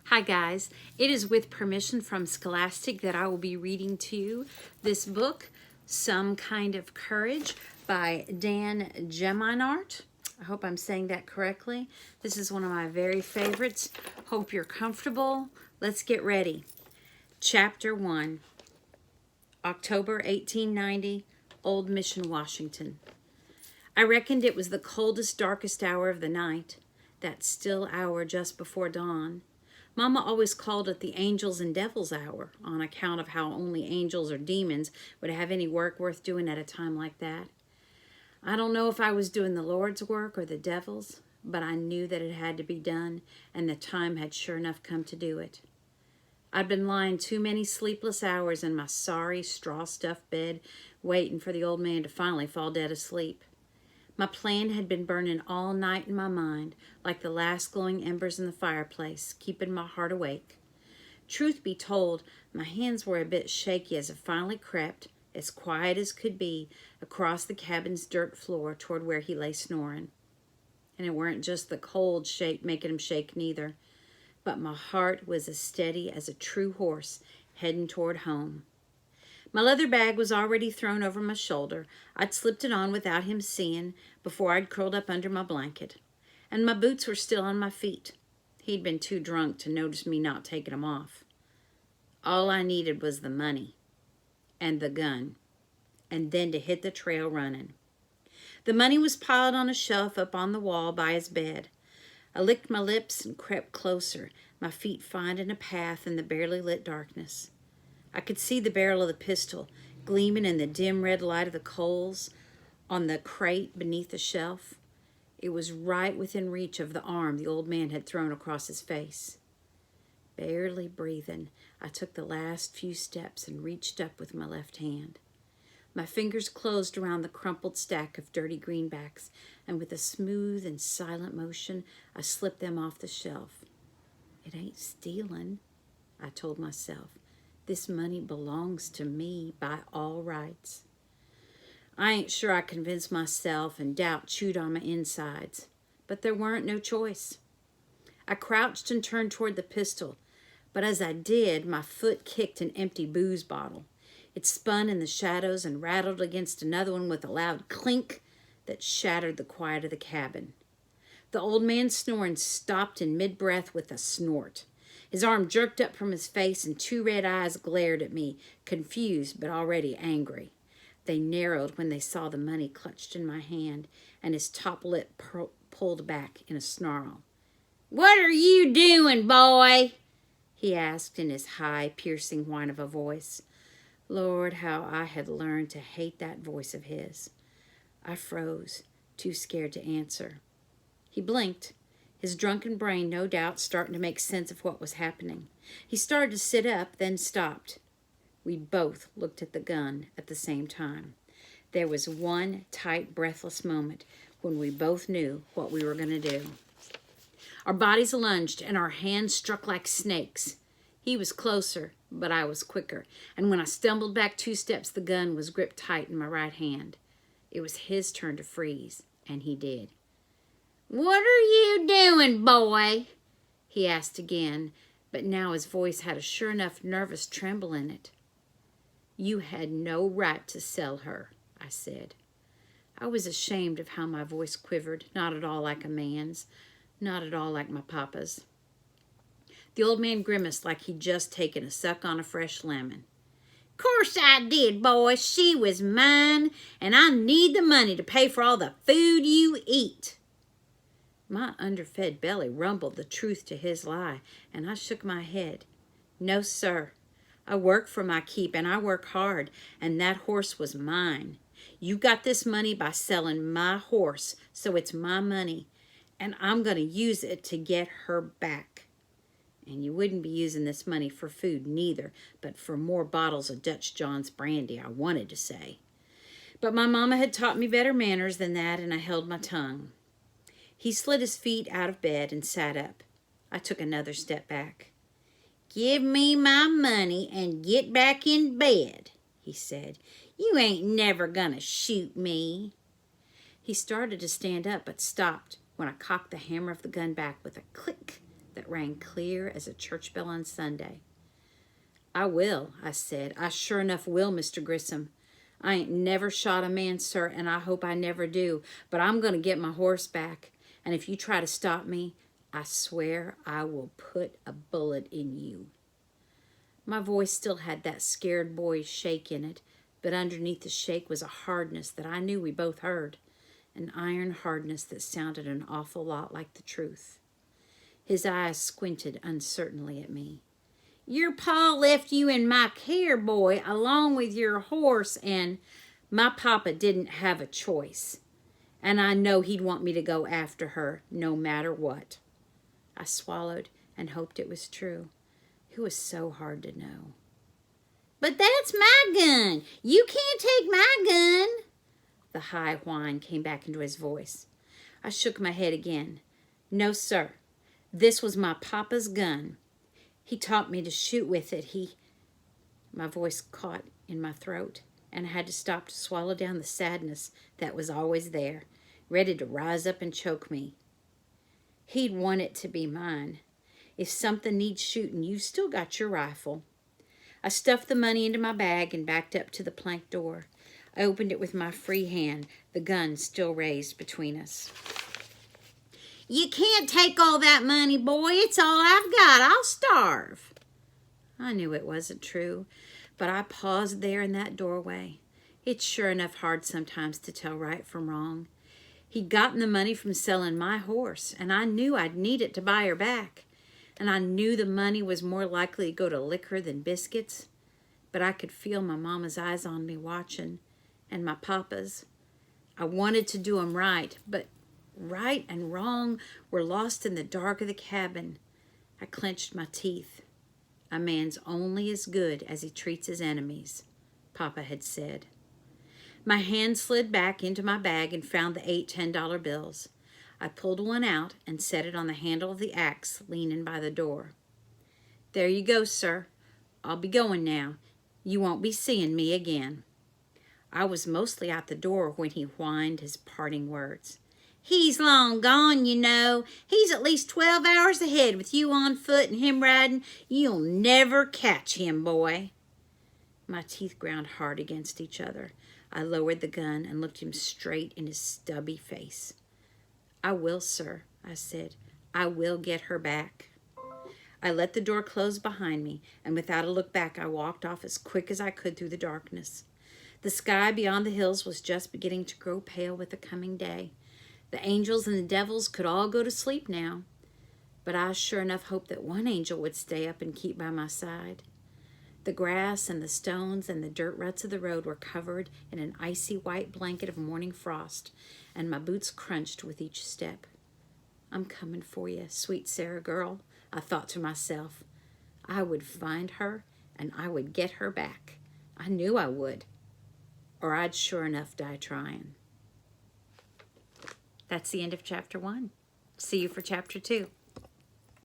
Hi guys, it is with permission from Scholastic that I will be reading to you this book, Some Kind of Courage by Dan Geminart. I hope I'm saying that correctly. This is one of my very favorites. Hope you're comfortable. Let's get ready. Chapter 1, October 1890, Old Mission, Washington. I reckoned it was the coldest, darkest hour of the night, that still hour just before dawn. Mama always called it the angels and devils hour on account of how only angels or demons would have any work worth doing at a time like that. I don't know if I was doing the Lord's work or the devil's, but I knew that it had to be done, and the time had sure enough come to do it. I'd been lying too many sleepless hours in my sorry straw-stuffed bed, waiting for the old man to finally fall dead asleep. My plan had been burning all night in my mind, like the last glowing embers in the fireplace, keeping my heart awake. Truth be told, my hands were a bit shaky as I finally crept, as quiet as could be, across the cabin's dirt floor toward where he lay snoring. And it weren't just the cold shake making him shake neither, but my heart was as steady as a true horse heading toward home. My leather bag was already thrown over my shoulder. I'd slipped it on without him seeing before I'd curled up under my blanket. And my boots were still on my feet. He'd been too drunk to notice me not taking them off. All I needed was the money and the gun, and then to hit the trail running. The money was piled on a shelf up on the wall by his bed. I licked my lips and crept closer, my feet finding a path in the barely lit darkness. I could see the barrel of the pistol gleaming in the dim red light of the coals on the crate beneath the shelf. It was right within reach of the arm the old man had thrown across his face. Barely breathing, I took the last few steps and reached up with my left hand. My fingers closed around the crumpled stack of dirty greenbacks, and with a smooth and silent motion, I slipped them off the shelf. It ain't stealing, I told myself. This money belongs to me by all rights. I ain't sure I convinced myself, and doubt chewed on my insides. But there weren't no choice. I crouched and turned toward the pistol, but as I did, my foot kicked an empty booze bottle. It spun in the shadows and rattled against another one with a loud clink that shattered the quiet of the cabin. The old man's snoring stopped in mid-breath with a snort. His arm jerked up from his face, and two red eyes glared at me, confused but already angry. They narrowed when they saw the money clutched in my hand, and his top lip pulled back in a snarl. "What are you doing, boy?" he asked in his high, piercing whine of a voice. Lord, how I had learned to hate that voice of his. I froze, too scared to answer. He blinked, his drunken brain no doubt starting to make sense of what was happening. He started to sit up, then stopped. We both looked at the gun at the same time. There was one tight, breathless moment when we both knew what we were going to do. Our bodies lunged and our hands struck like snakes. He was closer, but I was quicker, and when I stumbled back 2 steps, the gun was gripped tight in my right hand. It was his turn to freeze, and he did. "What are you doing, boy?" he asked again, but now his voice had a sure enough nervous tremble in it. "You had no right to sell her," I said. I was ashamed of how my voice quivered, not at all like a man's, not at all like my papa's. The old man grimaced like he'd just taken a suck on a fresh lemon. "Course I did, boy. She was mine, and I need the money to pay for all the food you eat." My underfed belly rumbled the truth to his lie, and I shook my head. "No, sir. I work for my keep, and I work hard, and that horse was mine. You got this money by selling my horse, so it's my money, and I'm going to use it to get her back. And you wouldn't be using this money for food neither, but for more bottles of Dutch John's brandy, I wanted to say. But my mama had taught me better manners than that, and I held my tongue." He slid his feet out of bed and sat up. I took another step back. "Give me my money and get back in bed," he said. "You ain't never gonna shoot me." He started to stand up, but stopped when I cocked the hammer of the gun back with a click that rang clear as a church bell on Sunday. I will, I said. I sure enough will, Mr. Grissom. I ain't never shot a man, sir, and I hope I never do, but I'm going to get my horse back, and if you try to stop me, I swear I will put a bullet in you. My voice still had that scared boy's shake in it, but underneath the shake was a hardness that I knew we both heard, an iron hardness that sounded an awful lot like the truth. His eyes squinted uncertainly at me. Your pa left you in my care, boy, along with your horse, and my papa didn't have a choice. And I know he'd want me to go after her, no matter what. I swallowed and hoped it was true. It was so hard to know. But that's my gun. You can't take my gun. The high whine came back into his voice. I shook my head again. No, sir. This was my papa's gun. He taught me to shoot with it. My voice caught in my throat, and I had to stop to swallow down the sadness that was always there, ready to rise up and choke me. He'd want it to be mine. If something needs shooting, you've still got your rifle. I stuffed the money into my bag and backed up to the plank door. I opened it with my free hand, the gun still raised between us. You can't take all that money, boy. It's all I've got. I'll starve. I knew it wasn't true, but I paused there in that doorway. It's sure enough hard sometimes to tell right from wrong. He'd gotten the money from selling my horse, and I knew I'd need it to buy her back. And I knew the money was more likely to go to liquor than biscuits. But I could feel my mama's eyes on me watching, and my papa's. I wanted to do 'em right, but right and wrong were lost in the dark of the cabin. I clenched my teeth. A man's only as good as he treats his enemies, Papa had said. My hand slid back into my bag and found the 8 $10 bills. I pulled one out and set it on the handle of the axe leaning by the door. There you go, sir. I'll be going now. You won't be seeing me again. I was mostly out the door when he whined his parting words. He's long gone, you know. He's at least 12 hours ahead with you on foot and him riding. You'll never catch him, boy. My teeth ground hard against each other. I lowered the gun and looked him straight in his stubby face. I will, sir, I said. I will get her back. I let the door close behind me, and without a look back, I walked off as quick as I could through the darkness. The sky beyond the hills was just beginning to grow pale with the coming day. The angels and the devils could all go to sleep now, but I sure enough hoped that one angel would stay up and keep by my side. The grass and the stones and the dirt ruts of the road were covered in an icy white blanket of morning frost, and my boots crunched with each step. I'm coming for you, sweet Sarah girl, I thought to myself. I would find her, and I would get her back. I knew I would, or I'd sure enough die trying. That's the end of chapter 1. See you for chapter 2.